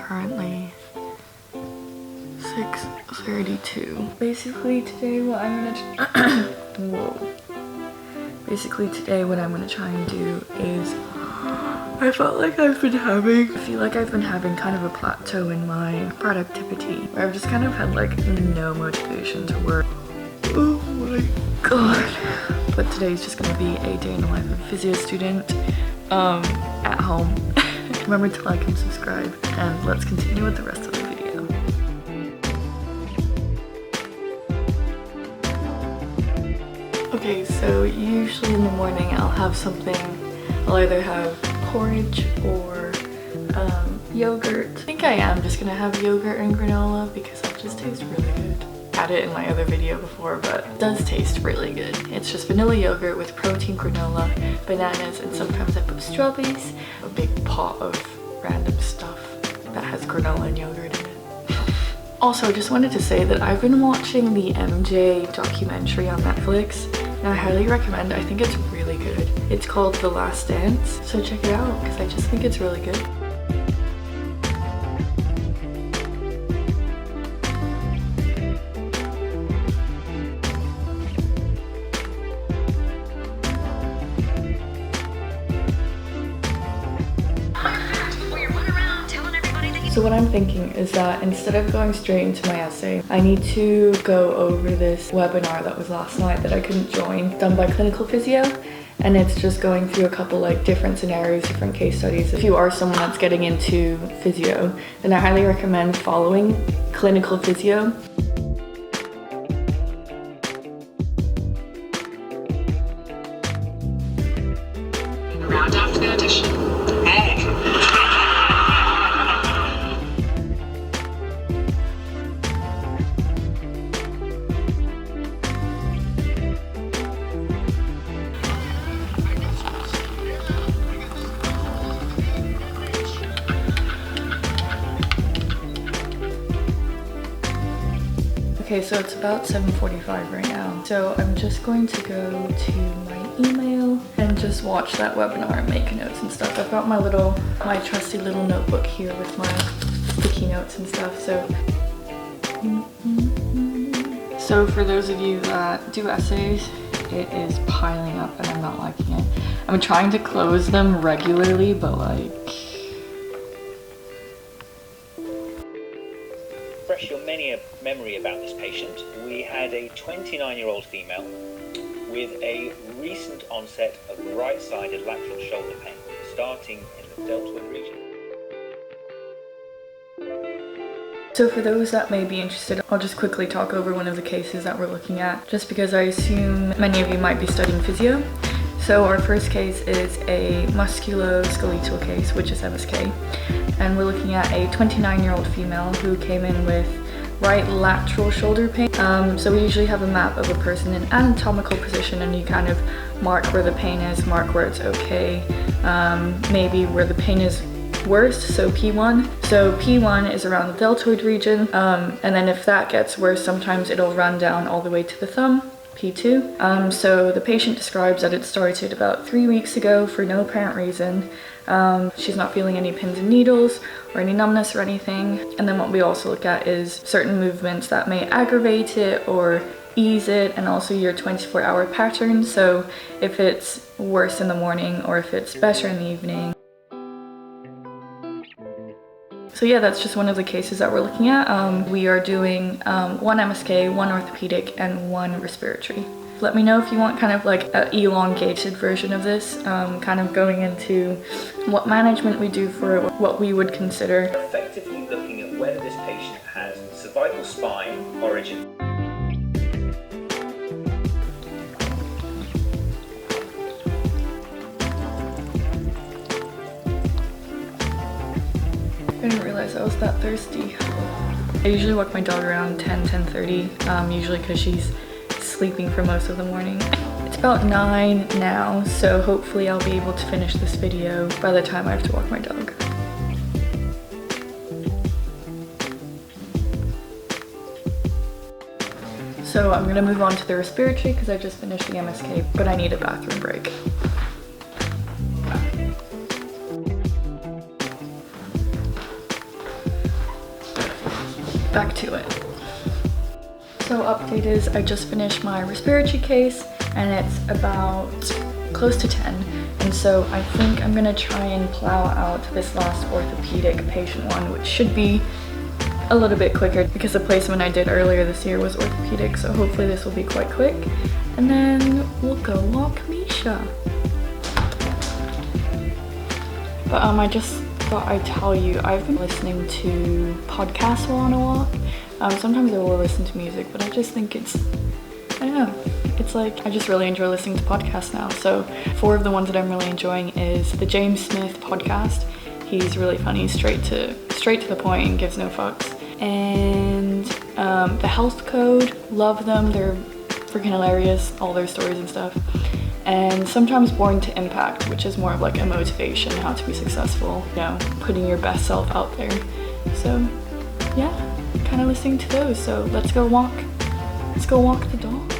currently 6:32. Basically today what I'm gonna try and do is, I feel like I've been having kind of a plateau in my productivity where I've just kind of had like no motivation to work. Oh my god. But today's just gonna be a day in the life of a physio student at home. Remember to like and subscribe, and let's continue with the rest of the video. Okay, so usually in the morning I'll have something. I'll either have porridge or yogurt. I think I am just gonna have yogurt and granola because that just tastes really good. Had it in my other video before, but it does taste really good. It's just vanilla yogurt with protein granola, bananas, and sometimes I put strawberries. A big pot of random stuff that has granola and yogurt in it. Also, I just wanted to say that I've been watching the MJ documentary on Netflix, and I highly recommend. I think it's really good. It's called The Last Dance, so check it out because I just think it's really good. So what I'm thinking is that instead of going straight into my essay, I need to go over this webinar that was last night that I couldn't join, done by Clinical Physio. And it's just going through a couple like different scenarios, different case studies. If you are someone that's getting into physio, then I highly recommend following Clinical Physio. Round after the audition. Okay, so it's about 7:45 right now. So I'm just going to go to my email and just watch that webinar and make notes and stuff. I've got my trusty little notebook here with my sticky notes and stuff. So for those of you that do essays, it is piling up and I'm not liking it. I'm trying to close them regularly, but like, refresh your memory about this patient. We had a 29-year-old female with a recent onset of right-sided lateral shoulder pain, starting in the deltoid region. So for those that may be interested, I'll just quickly talk over one of the cases that we're looking at, just because I assume many of you might be studying physio. So our first case is a musculoskeletal case, which is MSK. And we're looking at a 29-year-old female who came in with right lateral shoulder pain. So we usually have a map of a person in anatomical position, and you kind of mark where the pain is, mark where it's okay, maybe where the pain is worse, so P1. So P1 is around the deltoid region, and then if that gets worse, sometimes it'll run down all the way to the thumb. P2. So the patient describes that it started about 3 weeks ago for no apparent reason. She's not feeling any pins and needles or any numbness or anything. And then what we also look at is certain movements that may aggravate it or ease it, and also your 24-hour pattern. So if it's worse in the morning or if it's better in the evening. So yeah, that's just one of the cases that we're looking at. We are doing one MSK, one orthopedic, and one respiratory. Let me know if you want kind of like an elongated version of this, kind of going into what management we do for it, what we would consider. Effectively looking at whether this patient has cervical spine origin. I didn't realize I was that thirsty. I usually walk my dog around 10:30, usually because she's sleeping for most of the morning. It's about 9 now, so hopefully I'll be able to finish this video by the time I have to walk my dog. So I'm gonna move on to the respiratory because I just finished the MSK, but I need a bathroom break. back to it. So update is I just finished my respiratory case and it's about close to 10. And so I think I'm gonna try and plow out this last orthopedic patient one, which should be a little bit quicker because the placement I did earlier this year was orthopedic. So hopefully this will be quite quick. And then we'll go walk Misha. But I just thought I'd tell you, I've been listening to podcasts while on a walk. Sometimes I will listen to music, but I just think I don't know. It's like, I just really enjoy listening to podcasts now. So 4 of the ones that I'm really enjoying is the James Smith podcast. He's really funny, straight to the point and gives no fucks. And the Health Code, love them. They're freaking hilarious, all their stories and stuff. And sometimes Born to Impact, which is more of like a motivation, how to be successful, you know, putting your best self out there. So yeah, kind of listening to those. So let's go walk the dog.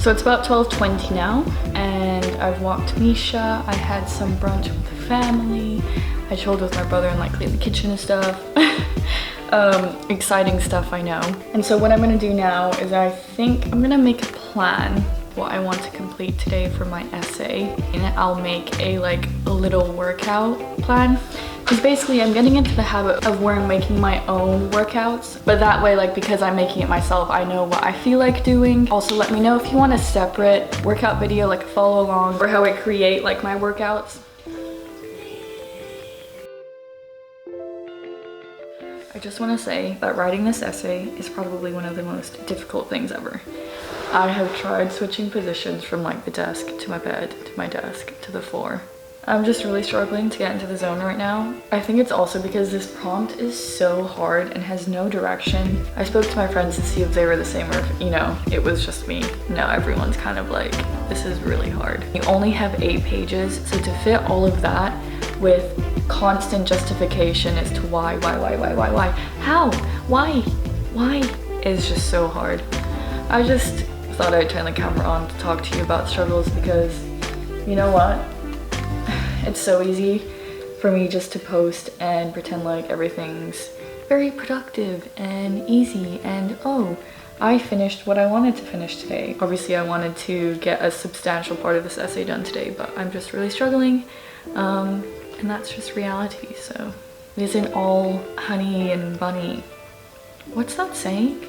So it's about 12:20 now, and I've walked Misha. I had some brunch with the family. I chilled with my brother and like cleaned the kitchen and stuff. Exciting stuff, I know. And so what I'm gonna do now is I think I'm gonna make a plan what I want to complete today for my essay, and I'll make a little workout plan. Because basically I'm getting into the habit of where I'm making my own workouts, but that way, like, because I'm making it myself, I know what I feel like doing. Also, let me know if you want a separate workout video, like a follow along, or how I create like my workouts. I just want to say that writing this essay is probably one of the most difficult things ever. I have tried switching positions from like the desk to my bed to my desk to the floor. I'm just really struggling to get into the zone right now. I think it's also because this prompt is so hard and has no direction. I spoke to my friends to see if they were the same or if, you know, it was just me. No, everyone's kind of like, this is really hard. You only have 8 pages, so to fit all of that with constant justification as to why, how, why is just so hard. I just thought I'd turn the camera on to talk to you about struggles because, you know what? It's so easy for me just to post and pretend like everything's very productive and easy and oh, I finished what I wanted to finish today. Obviously I wanted to get a substantial part of this essay done today, but I'm just really struggling, and that's just reality. So it isn't all honey and bunny. What's that saying?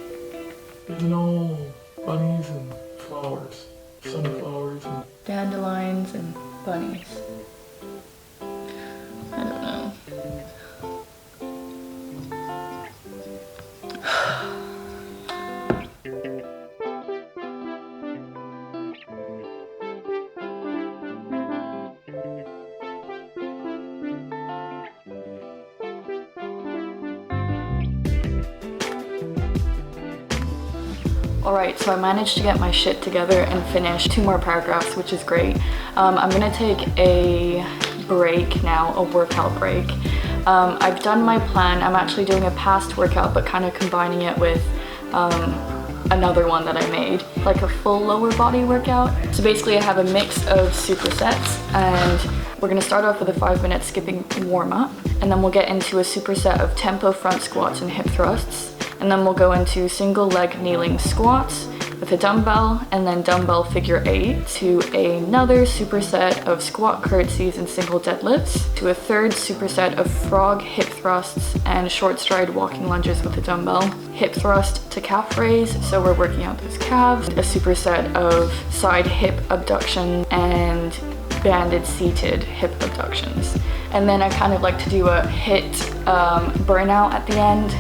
There's no bunnies and flowers, sunflowers and dandelions and bunnies. I don't know. Alright, so I managed to get my shit together and finish 2 more paragraphs, which is great. I'm gonna take a break now, a workout break. I've done my plan. I'm actually doing a past workout, but kind of combining it with another one that I made, like a full lower body workout. So basically I have a mix of supersets, and we're gonna start off with a 5-minute skipping warm up, and then we'll get into a superset of tempo front squats and hip thrusts. And then we'll go into single leg kneeling squats with a dumbbell, and then dumbbell figure 8 to another superset of squat curtsies and single deadlifts, to a third superset of frog hip thrusts and short stride walking lunges with a dumbbell, hip thrust to calf raise, so we're working out those calves, a superset of side hip abduction and banded seated hip abductions. And then I kind of like to do a HIIT burnout at the end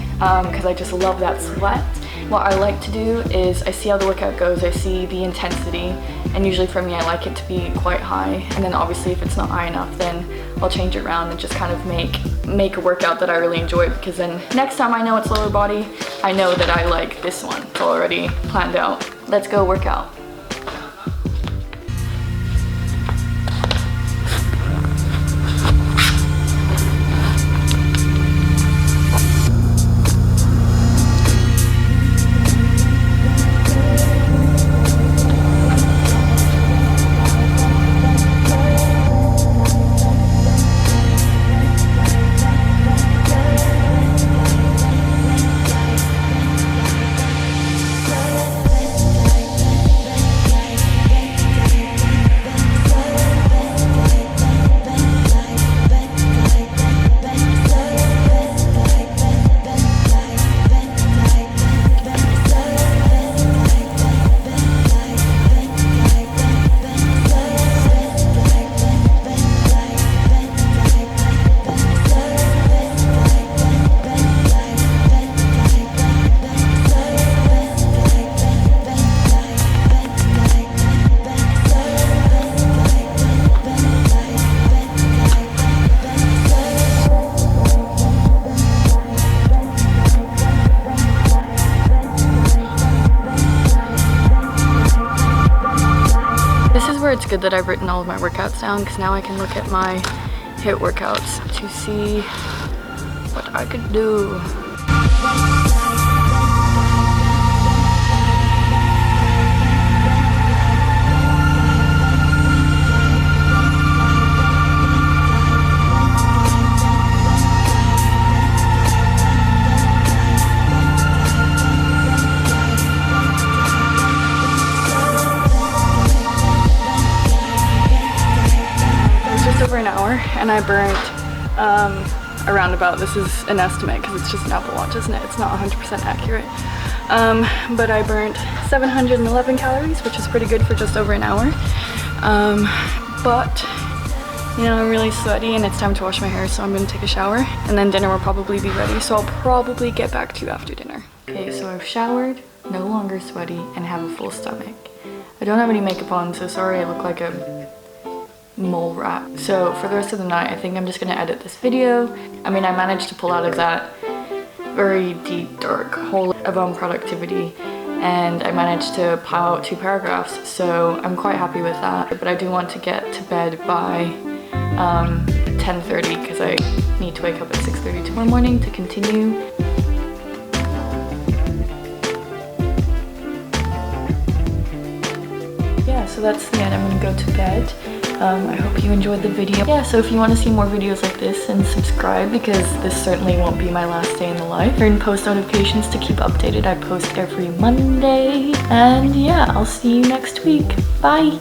because I just love that sweat. What I like to do is I see how the workout goes, I see the intensity, and usually for me I like it to be quite high, and then obviously if it's not high enough then I'll change it around and just kind of make a workout that I really enjoy, because then next time I know it's lower body, I know that I like this one. It's already planned out. Let's go work out. good that I've written all of my workouts down, because now I can look at my HIIT workouts to see what I could do. Over an hour, and I burnt around about, this is an estimate because it's just an Apple Watch, isn't it? It's not 100% accurate. But I burnt 711 calories, which is pretty good for just over an hour. But you know, I'm really sweaty and it's time to wash my hair, so I'm gonna take a shower and then dinner will probably be ready, so I'll probably get back to you after dinner. Okay, so I've showered, no longer sweaty, and have a full stomach. I don't have any makeup on, so sorry I look like a mole rat. So for the rest of the night, I think I'm just gonna edit this video. I mean, I managed to pull out of that very deep, dark hole of productivity, and I managed to pile out 2 paragraphs, so I'm quite happy with that. But I do want to get to bed by 10:30 because I need to wake up at 6:30 tomorrow morning to continue. Yeah, so that's the end. I'm gonna go to bed. I hope you enjoyed the video. Yeah, so if you want to see more videos like this, then subscribe, because this certainly won't be my last day in the life. Turn post notifications to keep updated. I post every Monday. And yeah, I'll see you next week. Bye!